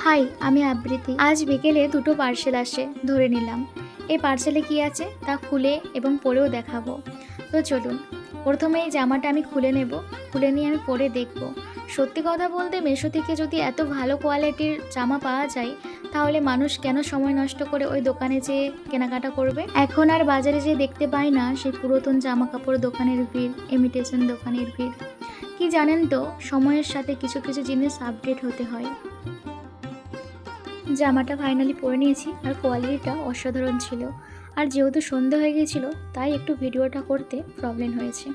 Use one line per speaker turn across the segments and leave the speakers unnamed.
High, আমি আবৃত্তি। আজ বিকেলে দুটো পার্সেল আসে, ধরে নিলাম। এই পার্সেলে কি আছে তা খুলে এবং পরেও দেখাবো। তো চলুন, প্রথমে এই জামাটা আমি খুলে নেব। খুলে নিয়ে আমি পরে দেখব। সত্যি কথা বলতে মেশো থেকে যদি এত ভালো কোয়ালিটির জামা পাওয়া যায়, তাহলে মানুষ কেন সময় নষ্ট করে ওই দোকানে যেয়ে কেনাকাটা করবে? এখন আর বাজারে যেয়ে দেখতে পাই না সেই পুরাতন জামা কাপড় দোকানের ভিড়, ইমিটেশন দোকানের ভিড়। কি জানেন তো, সময়ের সাথে কিছু কিছু জিনিস আপডেট হতে হয়। জামাটা ফাইনালি পরে নিয়েছি আর কোয়ালিটিটা অসাধারণ ছিল। আর যেহেতু সন্ধে হয়ে গিয়েছিল, তাই একটু ভিডিওটা করতে প্রবলেম হয়েছে।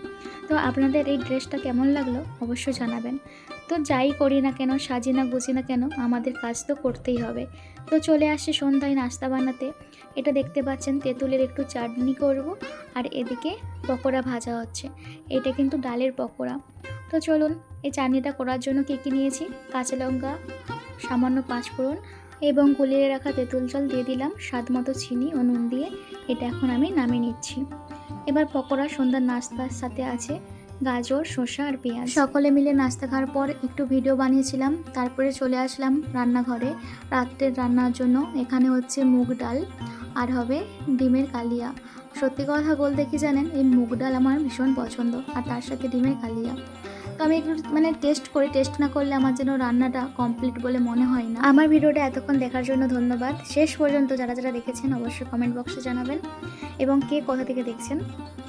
তো আপনাদের এই ড্রেসটা কেমন লাগলো অবশ্যই জানাবেন। তো যাই করি না কেন, সাজি না গুজি না কেন, আমাদের কাজ তো করতেই হবে। তো চলে আসছে সন্ধ্যায় নাস্তা বানাতে। এটা দেখতে পাচ্ছেন তেঁতুলের একটু চাটনি করব, আর এদিকে পকোড়া ভাজা হচ্ছে। এটা কিন্তু ডালের পকোড়া। তো চলুন, এই চাটনিটা করার জন্য কী কী নিয়েছি: কাঁচা লঙ্কা, সামান্য পাঁচফোড়ন এবং গুলিয়ে রাখা তেঁতুল জল দিয়ে দিলাম, স্বাদ মতো চিনি ও নুন দিয়ে এটা এখন আমি নামিয়ে নিচ্ছি। এবার পকোড়া সন্ধ্যার নাস্তার সাথে আছে গাজর, শসা আর পেঁয়াজ। সকলে মিলে নাস্তা খাওয়ার পর একটু ভিডিও বানিয়েছিলাম, তারপরে চলে আসলাম রান্নাঘরে রাত্রের রান্নার জন্য। এখানে হচ্ছে মুগ ডাল আর হবে ডিমের কালিয়া। সত্যি কথা বলতে কি জানেন, এই মুগ ডাল আমার ভীষণ পছন্দ, আর তার সাথে ডিমের কালিয়া। তো আমি একটু টেস্ট করি, টেস্ট না করলে আমার যেন রান্নাটা কমপ্লিট বলে মনে হয় না। আমার ভিডিওটা এতক্ষণ দেখার জন্য ধন্যবাদ। শেষ পর্যন্ত যারা যারা দেখেছেন অবশ্যই কমেন্ট বক্সে জানাবেন, এবং কে কোথা থেকে দেখছেন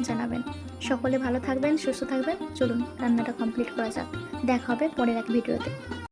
জানাবেন। সকলে ভালো থাকবেন, সুস্থ থাকবেন। চলুন রান্নাটা কমপ্লিট করা যাক। দেখা হবে পরের এক ভিডিওতে।